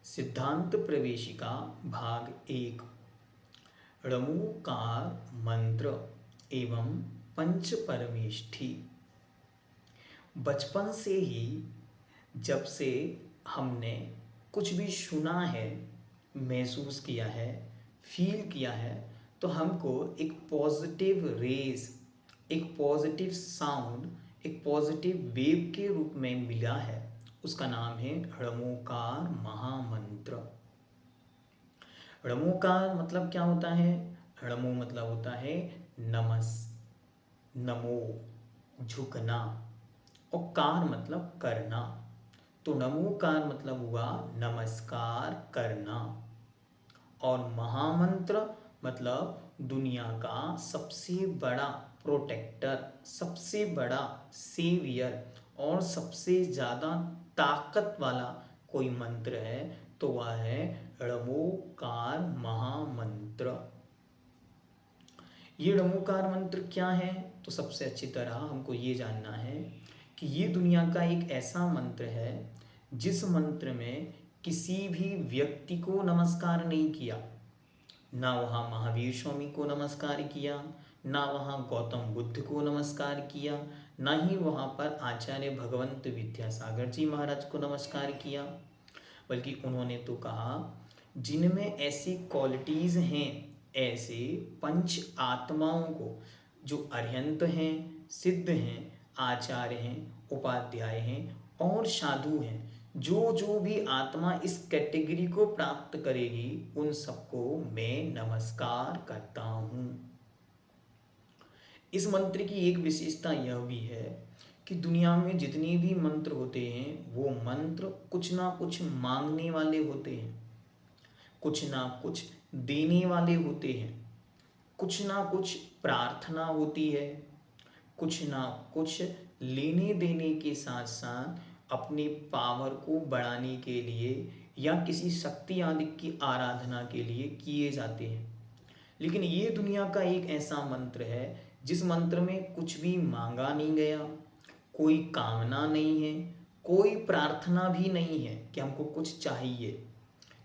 सिद्धांत प्रवेशिका भाग 1 णमोकार मंत्र एवं पंच परमेष्ठी। बचपन से ही जब से हमने कुछ भी सुना है, महसूस किया है, फील किया है, तो हमको एक पॉजिटिव रेज, एक पॉजिटिव साउंड, एक पॉजिटिव वेव के रूप में मिला है। उसका नाम है णमोकार महामंत्र। णमोकार मतलब क्या होता है? णमो मतलब होता है नमस, नमो, झुकना, और कार मतलब करना। तो नमोकार मतलब हुआ नमस्कार करना, और महामंत्र मतलब दुनिया का सबसे बड़ा प्रोटेक्टर, सबसे बड़ा सेवियर और सबसे ज़्यादा ताकत वाला कोई मंत्र है तो वह है णमोकार महामंत्र। ये णमोकार मंत्र क्या है? तो सबसे अच्छी तरह हमको ये जानना है कि ये दुनिया का एक ऐसा मंत्र है जिस मंत्र में किसी भी व्यक्ति को नमस्कार नहीं किया। ना वहाँ महावीर स्वामी को नमस्कार किया, ना वहाँ गौतम बुद्ध को नमस्कार किया, ना ही वहाँ पर आचार्य भगवंत विद्यासागर जी महाराज को नमस्कार किया, बल्कि उन्होंने तो कहा जिनमें ऐसी क्वालिटीज़ हैं, ऐसे पंच आत्माओं को, जो अरिहंत हैं, सिद्ध हैं, आचार्य हैं, उपाध्याय हैं और साधु हैं, जो जो भी आत्मा इस कैटेगरी को प्राप्त करेगी उन सबको मैं नमस्कार करता हूँ। इस मंत्र की एक विशेषता यह भी है कि दुनिया में जितने भी मंत्र होते हैं वो मंत्र कुछ ना कुछ मांगने वाले होते हैं, कुछ ना कुछ देने वाले होते हैं, कुछ ना कुछ प्रार्थना होती है, कुछ ना कुछ लेने देने के साथ साथ अपने पावर को बढ़ाने के लिए या किसी शक्ति आदि की आराधना के लिए किए जाते हैं। लेकिन ये दुनिया का एक ऐसा मंत्र है जिस मंत्र में कुछ भी मांगा नहीं गया, कोई कामना नहीं है, कोई प्रार्थना भी नहीं है कि हमको कुछ चाहिए।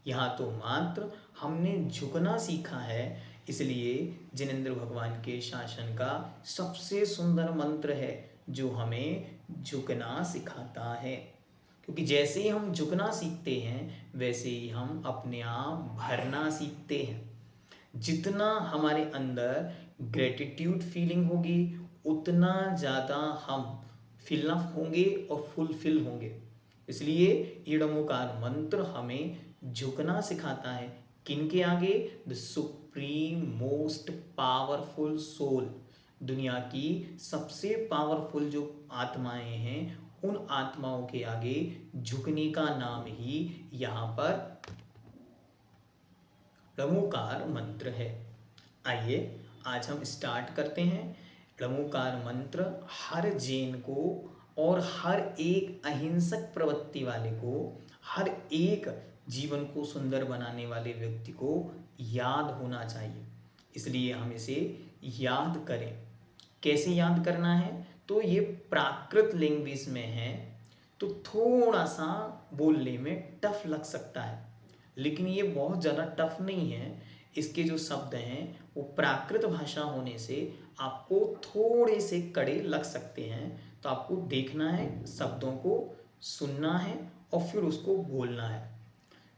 यहाँ तो मात्र हमने झुकना सीखा है। इसलिए जिनेंद्र भगवान के शासन का सबसे सुंदर मंत्र है जो हमें झुकना सिखाता है, क्योंकि जैसे ही हम झुकना सीखते हैं वैसे ही हम अपने आप भरना सीखते हैं। जितना हमारे अंदर ग्रेटिट्यूड फीलिंग होगी उतना ज़्यादा हम फिल अप होंगे और फुलफिल होंगे। इसलिए ये णमोकार मंत्र हमें झुकना सिखाता है। किनके आगे? The supreme most powerful soul, दुनिया की सबसे पावरफुल जो आत्माएं हैं उन आत्माओं के आगे झुकने का नाम ही यहाँ पर णमोकार मंत्र है। आइए आज हम स्टार्ट करते हैं। णमोकार मंत्र हर जैन को और हर एक अहिंसक प्रवृत्ति वाले को, हर एक जीवन को सुंदर बनाने वाले व्यक्ति को याद होना चाहिए। इसलिए हम इसे याद करें। कैसे याद करना है? तो ये प्राकृत लैंग्वेज में है तो थोड़ा सा बोलने में टफ लग सकता है, लेकिन ये बहुत ज़्यादा टफ नहीं है। इसके जो शब्द हैं वो प्राकृत भाषा होने से आपको थोड़े से कड़े लग सकते हैं। तो आपको देखना है, शब्दों को सुनना है और फिर उसको बोलना है।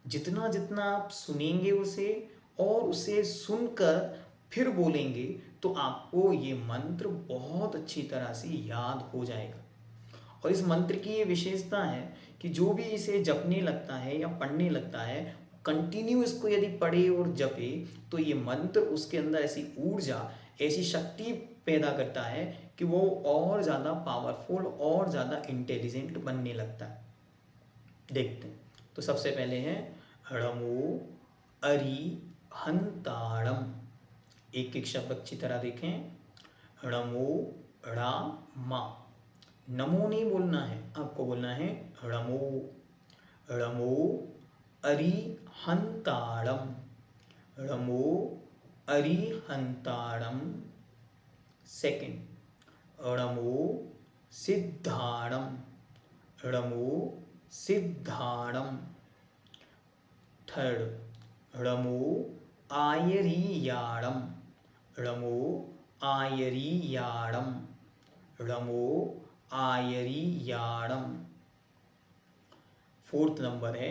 जितना जितना आप सुनेंगे उसे और उसे सुनकर फिर बोलेंगे तो आपको ये मंत्र बहुत अच्छी तरह से याद हो जाएगा। और इस मंत्र की ये विशेषता है कि जो भी इसे जपने लगता है या पढ़ने लगता है, कंटिन्यू इसको यदि पढ़े और जपे तो ये मंत्र उसके अंदर ऐसी ऊर्जा, ऐसी शक्ति पैदा करता है कि वो और ज़्यादा पावरफुल और ज़्यादा इंटेलिजेंट बनने लगता है। देखते हैं। तो सबसे पहले है णमो अरिहंताणम। एक एक शब्द अच्छी तरह देखें। णमो णा मा, नमो नहीं बोलना है, आपको बोलना है णमो। णमो अरिहंताणम, णमो अरिहंताणम। सेकंड णमो सिद्धाणम, णमो सिद्धाणम। थर्ड णमो आयरीयाणम, णमो आयरीयाणम, णमो आयरीयाणम। फोर्थ नंबर है,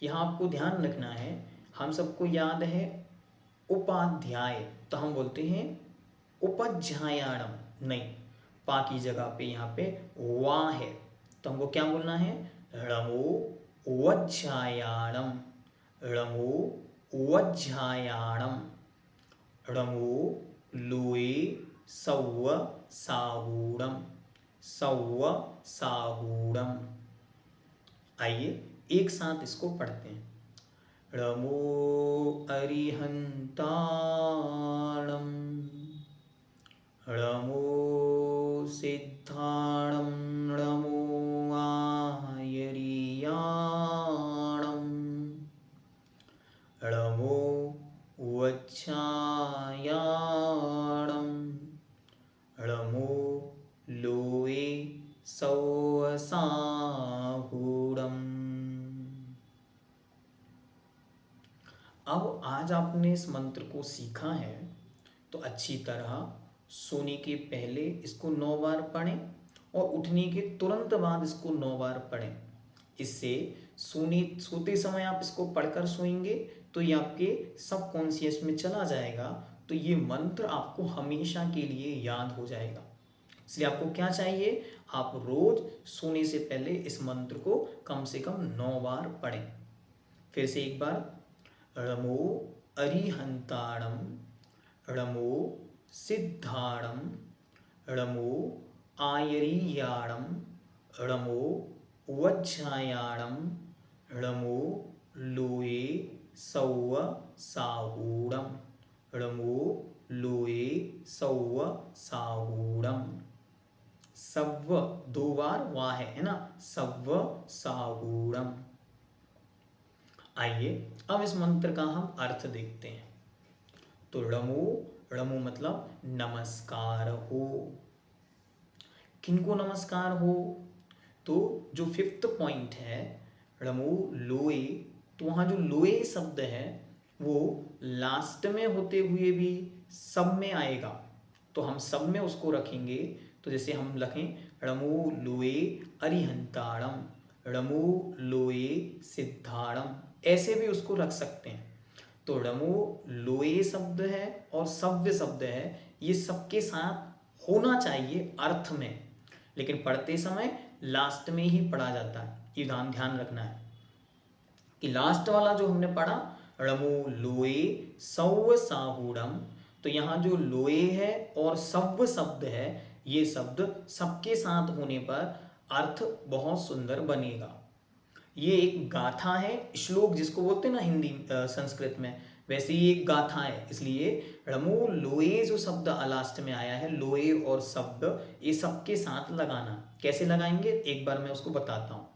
यहाँ आपको ध्यान रखना है, हम सबको याद है उपाध्याय, तो हम बोलते हैं उपध्यायाणम, नहीं, पा की जगह पे यहाँ पे वा है, तो हमको क्या बोलना है, णमो वज्जायाणम, णमो वज्जायाणम, णमो लोए सव्व साहूणम, सव्व साहूणम। आइए एक साथ इसको पढ़ते हैं। णमो अरिहंताणम, णमो सिद्धाणम, णमो आयरीयाणम, णमो वज्जायाणम, णमो लोए सव्व साहूणम। अब आज आपने इस मंत्र को सीखा है, तो अच्छी तरह सोने के पहले इसको 9 बार पढ़ें और उठने के तुरंत बाद इसको 9 बार पढ़ें। इससे सोते समय आप इसको पढ़कर सोएंगे तो ये आपके सबकॉन्शियस में चला जाएगा, तो ये मंत्र आपको हमेशा के लिए याद हो जाएगा। इसलिए आपको क्या चाहिए, आप रोज सोने से पहले इस मंत्र को कम से कम 9 बार पढ़ें। फिर से एक बार, णमो अरिहंताणम, णमो सिद्धाणम, णमो आयरीयाणम, णमो वज्जायाणम, णमो लोए सव्व साहूणम, णमो लोए सव्व साहूणम। सव्व 2 बार वा है ना, सव्व साहूणम। आइए अब इस मंत्र का हम अर्थ देखते हैं। तो णमो, णमो मतलब नमस्कार हो। किनको नमस्कार हो, तो जो 5th पॉइंट है णमो लोए, तो वहाँ जो लोए शब्द है वो लास्ट में होते हुए भी सब में आएगा, तो हम सब में उसको रखेंगे। तो जैसे हम लिखें णमो लोए अरिहंताणम, णमो लोए सिद्धाणम, ऐसे भी उसको रख सकते हैं। तो णमो लोए शब्द है और सव्य शब्द है, ये सबके साथ होना चाहिए अर्थ में, लेकिन पढ़ते समय लास्ट में ही पढ़ा जाता है। ये ध्यान रखना है कि लास्ट वाला जो हमने पढ़ा णमो लोए सव्व साहूणम, तो यहाँ जो लोए है और सव्व शब्द है, ये शब्द सबके साथ होने पर अर्थ बहुत सुंदर बनेगा। ये एक गाथा है, श्लोक जिसको बोलते हैं ना हिंदी संस्कृत में, वैसे ही एक गाथा है। इसलिए णमो लोए जो शब्द लास्ट में आया है, लोए और शब्द, ये सबके साथ लगाना। कैसे लगाएंगे एक बार मैं उसको बताता हूँ।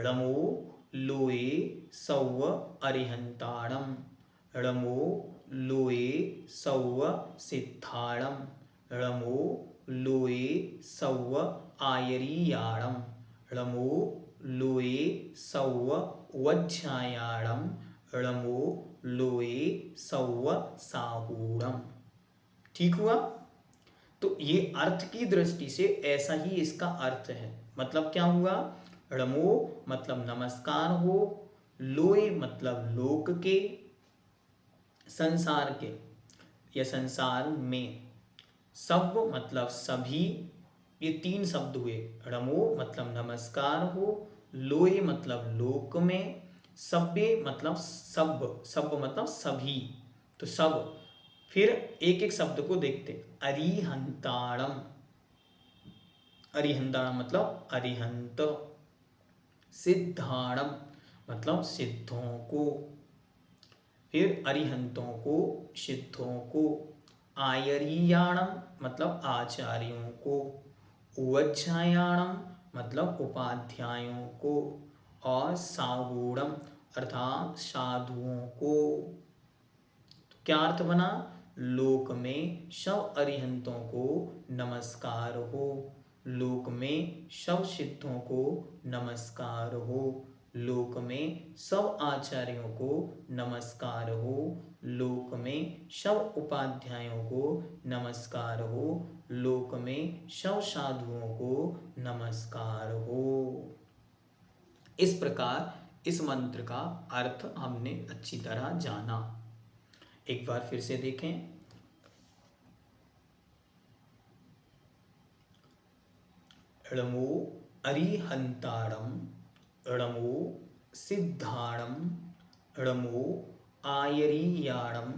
णमो लोए सव्व अरिहंताणम, णमो लोए सव्व सिद्धाणम, णमो लोए सव्व आयरीयाणम, णमो लोए सव्व वज्जायाणम, णमो लोए सव्व साहूणम। ठीक हुआ? तो ये अर्थ की दृष्टि से ऐसा ही इसका अर्थ है। मतलब क्या हुआ, णमो मतलब नमस्कार हो, लोए मतलब लोक के, संसार के या संसार में, सव्व मतलब सभी, ये 3 शब्द हुए। णमो मतलब नमस्कार हो, लोए मतलब लोक में, सभ्य मतलब सब, सब मतलब सभी, तो सब। फिर एक एक शब्द को देखते। अरिहंताणम, अरिहंताणम मतलब अरिहंत। सिद्धाणम मतलब सिद्धों को, फिर अरिहंतों को, सिद्धों को। आयरीयाणम मतलब आचार्यों को, वज्जायाणम मतलब उपाध्यायों को, और साहूणम अर्थात साधुओं को। तो क्या अर्थ बना, लोक में सब अरिहंतों को नमस्कार हो, लोक में सब सिद्धों को नमस्कार हो, लोक में सब आचार्यों को नमस्कार हो, लोक में सब उपाध्यायों को नमस्कार हो, लोक में सब साधुओं को नमस्कार हो। इस प्रकार इस मंत्र का अर्थ हमने अच्छी तरह जाना। एक बार फिर से देखें। णमो अरिहंताणम, णमो सिद्धाणम, णमो आयरीयाणम,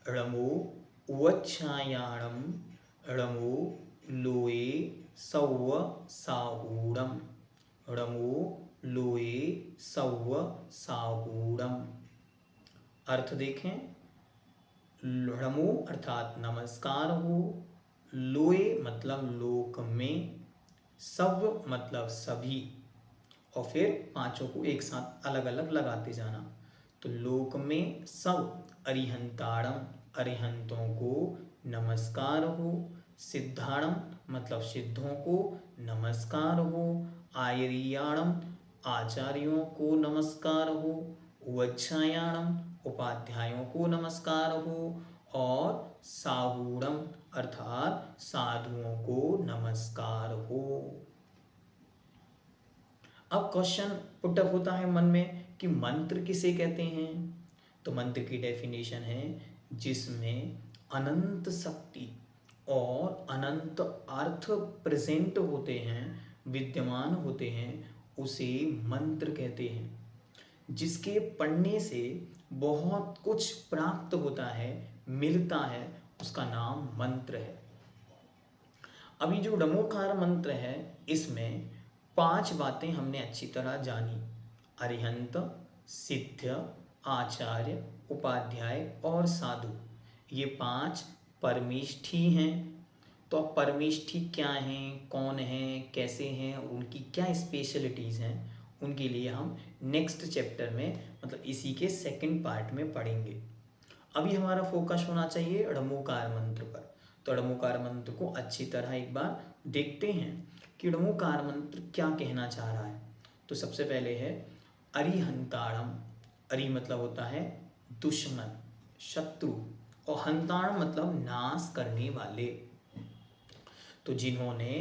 णमो उवच्छायाणम, णमो लोये सौव साहूणम, णमो लोये सौव साहूणम। अर्थ देखें। णमो अर्थात नमस्कार हो, लोये मतलब लोक में, सब मतलब सभी, और फिर पांचों को एक साथ अलग अलग लगाते जाना। तो लोक में सब अरिहंताणम अरिहंतों को नमस्कार हो, सिद्धाणम मतलब सिद्धों को नमस्कार हो, आयरीयाणम आचार्यों को नमस्कार हो, उवच्छायाणम उपाध्यायों को नमस्कार हो, और साहूणम अर्थात साधुओं को नमस्कार हो। अब क्वेश्चन पुटअप होता है मन में कि मंत्र किसे कहते हैं। तो मंत्र की डेफिनेशन है जिसमें अनंत शक्ति और अनंत अर्थ प्रेजेंट होते हैं, विद्यमान होते हैं, उसे मंत्र कहते हैं। जिसके पढ़ने से बहुत कुछ प्राप्त होता है, मिलता है, उसका नाम मंत्र है। अभी जो णमोकार मंत्र है इसमें 5 बातें हमने अच्छी तरह जानी। अरिहंत, सिद्ध, आचार्य, उपाध्याय और साधु, ये 5 परमेष्ठी हैं। तो अब परमेष्ठी क्या हैं, कौन हैं, कैसे हैं, उनकी क्या स्पेशलिटीज़ हैं, उनके लिए हम नेक्स्ट चैप्टर में मतलब इसी के सेकंड पार्ट में पढ़ेंगे। अभी हमारा फोकस होना चाहिए णमोकार मंत्र पर। तो णमोकार मंत्र को अच्छी तरह एक बार देखते हैं कि णमोकार मंत्र क्या कहना चाह रहा है। तो सबसे पहले है अरिहंताणम। अरि मतलब होता है दुश्मन, शत्रु, और हंताण मतलब नाश करने वाले। तो जिन्होंने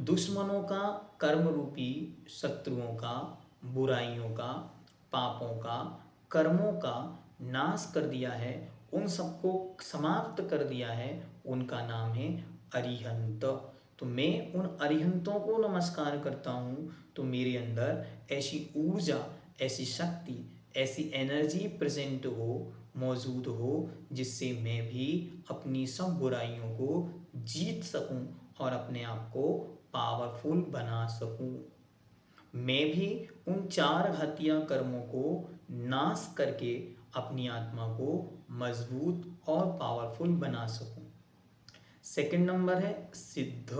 दुश्मनों का, कर्म रूपी शत्रुओं का, बुराइयों का, पापों का, कर्मों का नाश कर दिया है, उन सबको समाप्त कर दिया है, उनका नाम है अरिहंत। तो मैं उन अरिहंतों को नमस्कार करता हूँ। तो मेरे अंदर ऐसी ऊर्जा, ऐसी शक्ति, ऐसी एनर्जी प्रेजेंट हो, मौजूद हो, जिससे मैं भी अपनी सब बुराइयों को जीत सकूं और अपने आप को पावरफुल बना सकूं। मैं भी उन 4 घातिया कर्मों को नाश करके अपनी आत्मा को मजबूत और पावरफुल बना सकूं। सेकंड नंबर है सिद्ध।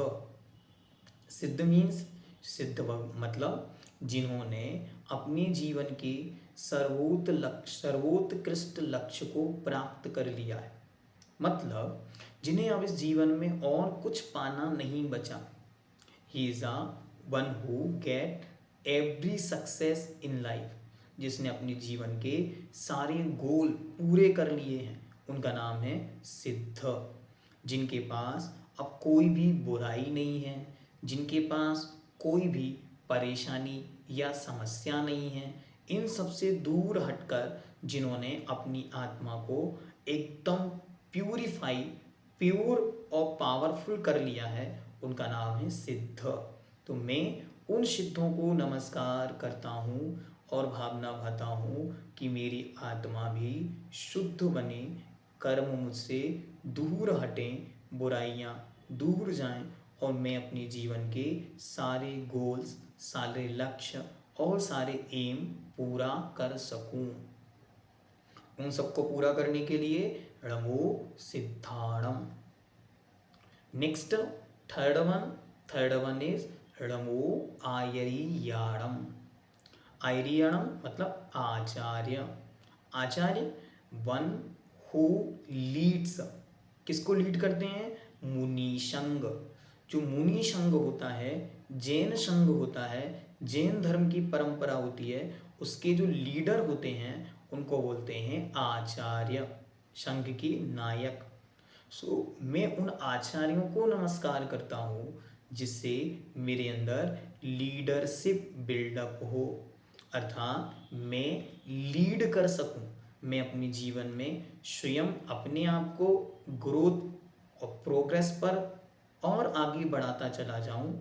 सिद्ध मीन्स सिद्ध मतलब जिन्होंने अपने जीवन के सर्वोत्कृष्ट लक्ष्य को प्राप्त कर लिया है, मतलब जिन्हें अब इस जीवन में और कुछ पाना नहीं बचा। He is a one who get every success in life. जिसने अपने जीवन के सारे गोल पूरे कर लिए हैं, उनका नाम है सिद्ध। जिनके पास अब कोई भी बुराई नहीं है, जिनके पास कोई भी परेशानी या समस्या नहीं है, इन सब से दूर हटकर जिन्होंने अपनी आत्मा को एकदम प्यूरिफाई, प्योर और पावरफुल कर लिया है, उनका नाम है सिद्ध। तो मैं उन सिद्धों को नमस्कार करता हूँ और भावना भाता हूँ कि मेरी आत्मा भी शुद्ध बने, कर्म मुझसे दूर हटें, बुराइयाँ दूर जाएं, और मैं अपने जीवन के सारे गोल्स, सारे लक्ष्य और सारे एम पूरा कर सकूं। उन सबको पूरा करने के लिए णमो सिद्धाणम। नेक्स्ट थर्ड वन इज णमो आयरीयाणम। आयरीयाणम मतलब आचार्य। आचार्य वन हु लीड्स। किसको लीड करते हैं? मुनि संघ। जो मुनि संघ होता है, जैन संघ होता है, जैन धर्म की परंपरा होती है, उसके जो लीडर होते हैं उनको बोलते हैं आचार्य, संघ के नायक। मैं उन आचार्यों को नमस्कार करता हूँ जिससे मेरे अंदर लीडरशिप बिल्डअप हो, अर्थात मैं लीड कर सकूं, मैं अपने जीवन में स्वयं अपने आप को ग्रोथ और प्रोग्रेस पर और आगे बढ़ाता चला जाऊं,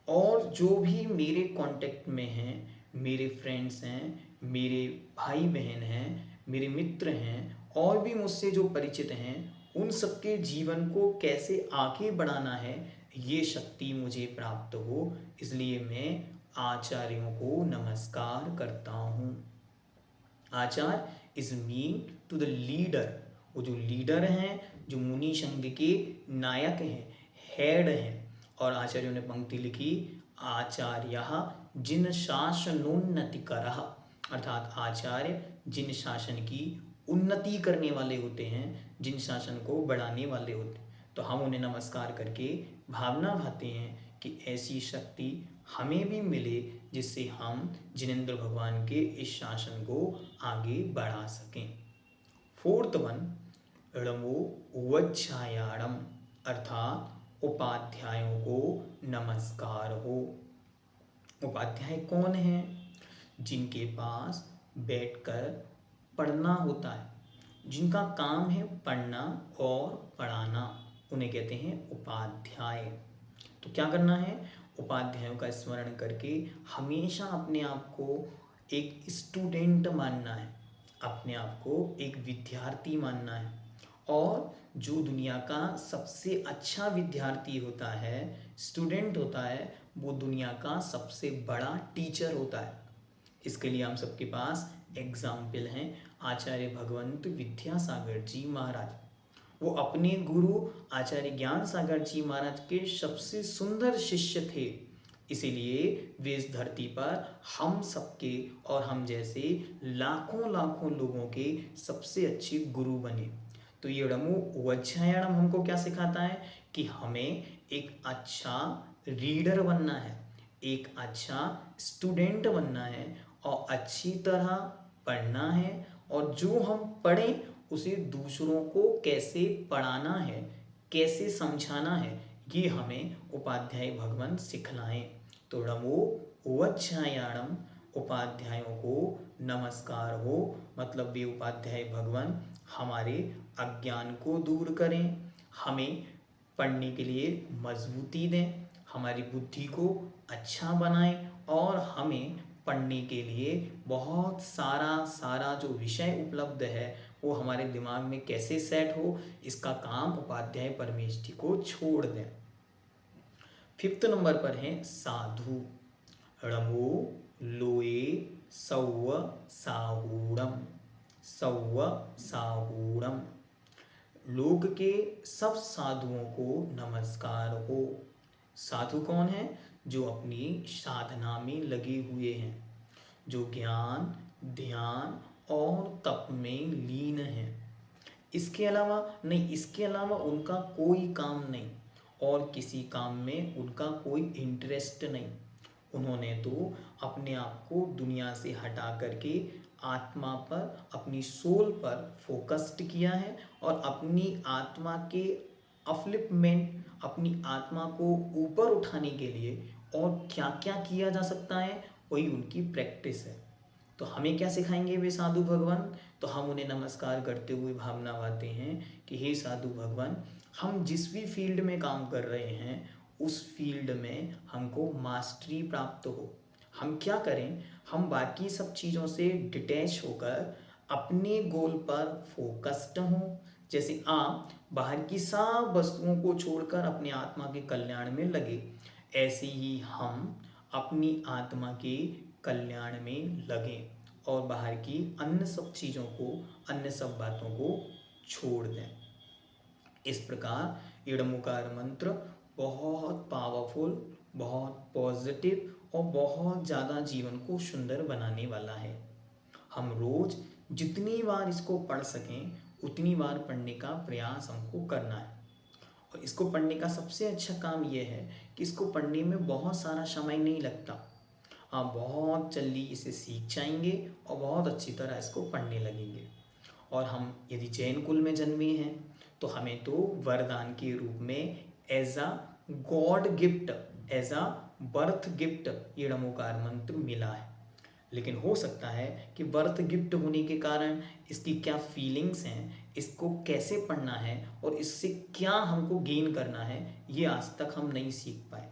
और जो भी मेरे कांटेक्ट में हैं, मेरे फ्रेंड्स हैं, मेरे भाई बहन हैं, मेरे मित्र हैं, और भी मुझसे जो परिचित हैं, उन सबके जीवन को कैसे आगे बढ़ाना है ये शक्ति मुझे प्राप्त हो, इसलिए मैं आचार्यों को नमस्कार करता हूँ। आचार्य is mean to the leader, वो जो लीडर हैं, जो मुनि संघ के नायक हैं, हेड हैं। और आचार्यों ने पंक्ति लिखी, आचार्य जिन शासनोन्नति करः, अर्थात आचार्य जिन शासन की उन्नति करने वाले होते हैं, जिन शासन को बढ़ाने वाले होते हैं। तो हम उन्हें नमस्कार करके भावना भाते हैं कि ऐसी शक्ति हमें भी मिले जिससे हम जिनेंद्र भगवान के इस शासन को आगे बढ़ा सकें। फोर्थ वन, णमो उवच्छायाणम, अर्थात उपाध्यायों को नमस्कार हो। उपाध्याय कौन है? जिनके पास बैठकर पढ़ना होता है, जिनका काम है पढ़ना और पढ़ाना, उन्हें कहते हैं उपाध्याय। तो क्या करना है? उपाध्यायों का स्मरण करके हमेशा अपने आप को एक स्टूडेंट मानना है, अपने आप को एक विद्यार्थी मानना है। और जो दुनिया का सबसे अच्छा विद्यार्थी होता है, स्टूडेंट होता है, वो दुनिया का सबसे बड़ा टीचर होता है। इसके लिए हम सबके पास एग्जाम्पल हैं आचार्य भगवंत विद्यासागर जी महाराज। वो अपने गुरु आचार्य ज्ञान सागर जी महाराज के सबसे सुंदर शिष्य थे, इसीलिए वे इस धरती पर हम सबके और हम जैसे लाखों लाखों लोगों के सबसे अच्छे गुरु बने। तो ये णमो उवच्छायाणम हमको क्या सिखाता है कि हमें एक अच्छा रीडर बनना है, एक अच्छा स्टूडेंट बनना है, और अच्छी तरह पढ़ना है, और जो हम पढ़ें उसे दूसरों को कैसे पढ़ाना है, कैसे समझाना है, ये हमें उपाध्याय भगवान सिखलाएं। तो णमो उवच्छायाणम, उपाध्यायों को नमस्कार हो, मतलब वे उपाध्याय भगवान हमारे अज्ञान को दूर करें, हमें पढ़ने के लिए मजबूती दें, हमारी बुद्धि को अच्छा बनाएं, और हमें पढ़ने के लिए बहुत सारा जो विषय उपलब्ध है वो हमारे दिमाग में कैसे सेट हो, इसका काम उपाध्याय परमेश जी को छोड़ दें। फिफ्थ नंबर पर है साधु। णमो लोए सौव साहूणम, सौव साहूणम, लोक के सब साधुओं को नमस्कार हो। साधु कौन है? जो अपनी साधना में लगे हुए हैं, जो ज्ञान, ध्यान और तप में लीन है। इसके अलावा उनका कोई काम नहीं, और किसी काम में उनका कोई इंटरेस्ट नहीं। उन्होंने तो अपने आप को दुनिया से हटा करके आत्मा पर, अपनी सोल पर फोकस्ड किया है, और अपनी आत्मा के अपलिफ्टमेंट, अपनी आत्मा को ऊपर उठाने के लिए और क्या क्या किया जा सकता है वही उनकी प्रैक्टिस है। तो हमें क्या सिखाएंगे वे साधु भगवान? तो हम उन्हें नमस्कार करते हुए भावना भाते हैं कि हे साधु भगवान, हम जिस भी फील्ड में काम कर रहे हैं उस फील्ड में हमको मास्टरी प्राप्त हो। हम क्या करें? हम बाकी सब चीज़ों से डिटैच होकर अपने गोल पर फोकस्ड हों। जैसे आप बाहर की सब वस्तुओं को छोड़कर अपने आत्मा के कल्याण में लगे, ऐसे ही हम अपनी आत्मा के कल्याण में लगें और बाहर की अन्य सब चीज़ों को, अन्य सब बातों को छोड़ दें। इस प्रकार ईड़मुकार मंत्र बहुत पावरफुल, बहुत पॉजिटिव और बहुत ज़्यादा जीवन को सुंदर बनाने वाला है। हम रोज़ जितनी बार इसको पढ़ सकें उतनी बार पढ़ने का प्रयास हमको करना है। और इसको पढ़ने का सबसे अच्छा काम यह है कि इसको पढ़ने में बहुत सारा समय नहीं लगता। आप बहुत जल्दी इसे सीख जाएंगे और बहुत अच्छी तरह इसको पढ़ने लगेंगे। और हम यदि जैन कुल में जन्मे हैं तो हमें तो वरदान के रूप में as a god gift, as a birth gift ये णमोकार मंत्र मिला है। लेकिन हो सकता है कि बर्थ गिफ्ट होने के कारण इसकी क्या फीलिंग्स हैं, इसको कैसे पढ़ना है और इससे क्या हमको गेन करना है, ये आज तक हम नहीं सीख पाए।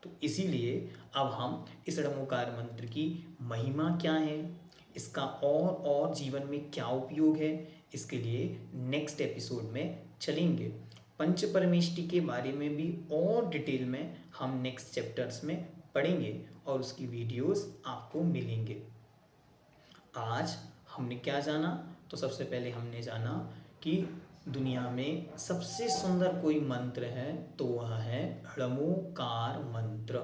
तो इसीलिए अब हम इस णमोकार मंत्र की महिमा क्या है, इसका और जीवन में क्या उपयोग है, इसके लिए नेक्स्ट एपिसोड में चलेंगे। पंच परमेष्टि के बारे में भी और डिटेल में हम नेक्स्ट चैप्टर्स में पढ़ेंगे और उसकी वीडियोस आपको मिलेंगे। आज हमने क्या जाना, तो सबसे पहले हमने जाना कि दुनिया में सबसे सुंदर कोई मंत्र है तो वह है णमोकार मंत्र।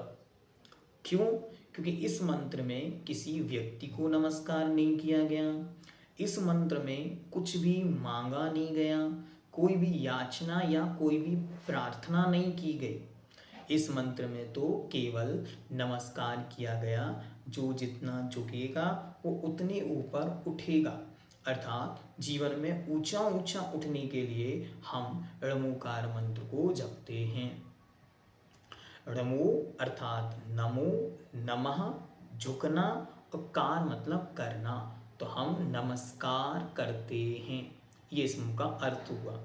क्यों? क्योंकि इस मंत्र में किसी व्यक्ति को नमस्कार नहीं किया गया, इस मंत्र में कुछ भी मांगा नहीं गया, कोई भी याचना या कोई भी प्रार्थना नहीं की गई। इस मंत्र में तो केवल नमस्कार किया गया, जो जितना झुकेगा वो उतने ऊपर उठेगा। अर्थात जीवन में ऊंचा ऊंचा उठने के लिए हम णमोकार मंत्र को जपते हैं। णमो अर्थात नमो, नमः झुकना और कार मतलब करना, तो हम नमस्कार करते हैं, ये इसका अर्थ हुआ।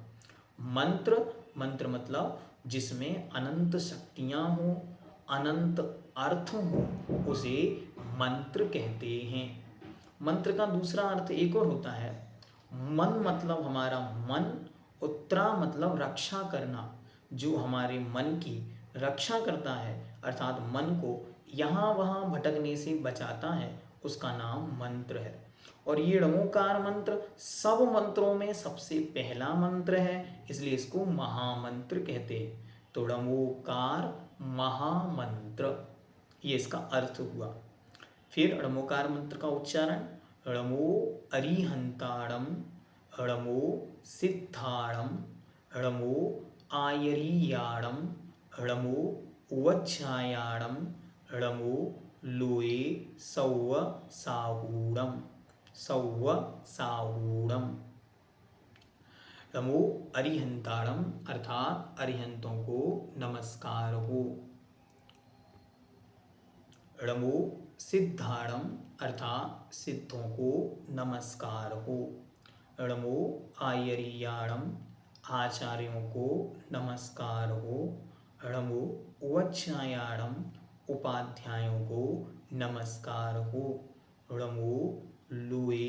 मंत्र, मंत्र मतलब जिसमें अनंत शक्तियाँ हों, अनंत अर्थ हों, उसे मंत्र कहते हैं। मंत्र का दूसरा अर्थ एक और होता है, मन मतलब हमारा मन, उत्तरा मतलब रक्षा करना, जो हमारे मन की रक्षा करता है, अर्थात मन को यहाँ वहाँ भटकने से बचाता है, उसका नाम मंत्र है। और ये णमोकार मंत्र सब मंत्रों में सबसे पहला मंत्र है, इसलिए इसको महामंत्र कहते हैं। तो णमोकार महामंत्र, ये इसका अर्थ हुआ। फिर णमोकार मंत्र का उच्चारण, णमो अरिहंताणम, णमो सिद्धाणम, णमो आयरीयाणम, णमो उवच्छायाणम, णमो लोए सौव साहूणम, सौव साहूणम। णमो अरिहंताणम अर्थात अरिहंतों को नमस्कार हो। णमो सिद्धाणम अर्थात सिद्धों को नमस्कार हो। णमो आयरीयाणम आचार्यों को नमस्कार हो। णमो उवच्छायाणम उपाध्यायों को नमस्कार हो। णमो लोए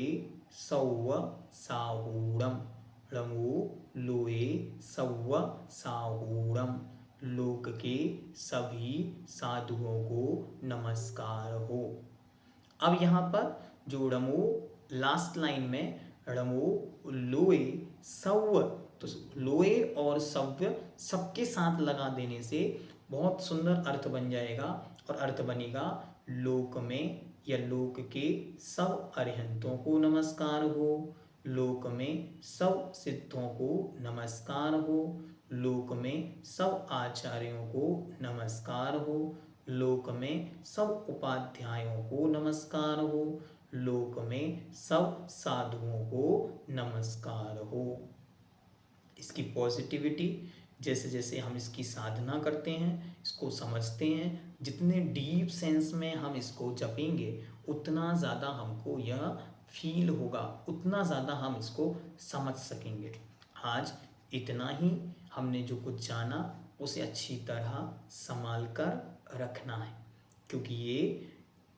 सौव साहूणम, णमो लोए सौव साहूणम लोक के सभी साधुओं को नमस्कार हो। अब यहाँ पर जो णमो लास्ट लाइन में णमो लोए सौव, तो लोए और सव्य सबके साथ लगा देने से बहुत सुंदर अर्थ बन जाएगा, और अर्थ बनेगा लोक में या लोक के सब अरिहंतों को नमस्कार हो, लोक में सब सिद्धों को नमस्कार हो, लोक में सब आचार्यों को नमस्कार हो, लोक में सब उपाध्यायों को नमस्कार हो, लोक में सब साधुओं को नमस्कार हो। इसकी पॉजिटिविटी, जैसे जैसे हम इसकी साधना करते हैं, इसको समझते हैं, जितने डीप सेंस में हम इसको जपेंगे उतना ज़्यादा हमको यह फील होगा, उतना ज़्यादा हम इसको समझ सकेंगे। आज इतना ही, हमने जो कुछ जाना उसे अच्छी तरह संभाल कर रखना है, क्योंकि ये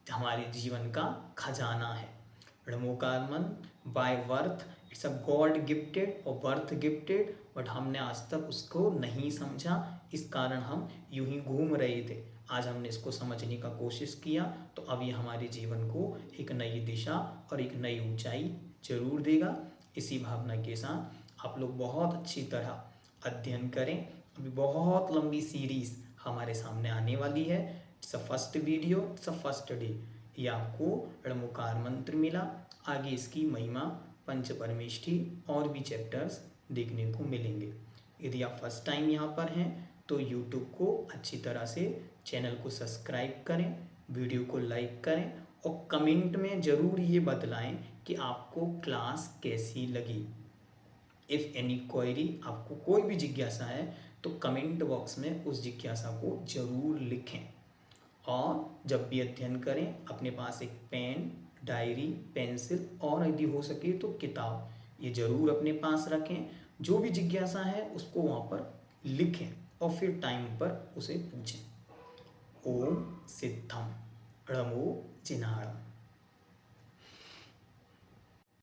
हमारे जीवन का खजाना है। णमोकार मंत्र by birth it's a God gifted और बर्थ गिफ्टेड, बट हमने आज तक उसको नहीं समझा, इस कारण हम यूं ही घूम रहे थे। आज हमने इसको समझने का कोशिश किया, तो अब ये हमारे जीवन को एक नई दिशा और एक नई ऊंचाई जरूर देगा। इसी भावना के साथ आप लोग बहुत अच्छी तरह अध्ययन करें। अभी बहुत लंबी सीरीज हमारे सामने आने वाली है। It's a first video, it's a first day. ये आपको णमोकार मंत्र मिला, आगे इसकी महिमा, पंच परमेष्ठी और भी चैप्टर्स देखने को मिलेंगे। यदि आप फर्स्ट टाइम यहाँ पर हैं तो यूट्यूब को अच्छी तरह से चैनल को सब्सक्राइब करें, वीडियो को लाइक करें और कमेंट में ज़रूर ये बतलाएं कि आपको क्लास कैसी लगी। इफ़ एनी क्वेरी, आपको कोई भी जिज्ञासा है तो कमेंट बॉक्स में उस जिज्ञासा को ज़रूर लिखें। और जब भी अध्ययन करें अपने पास एक पेन, डायरी, पेंसिल और यदि हो सके तो किताब ये ज़रूर अपने पास रखें। जो भी जिज्ञासा है उसको वहाँ पर लिखें और फिर टाइम पर उसे पूछें। ओम सिद्धम णमो जिनाणम।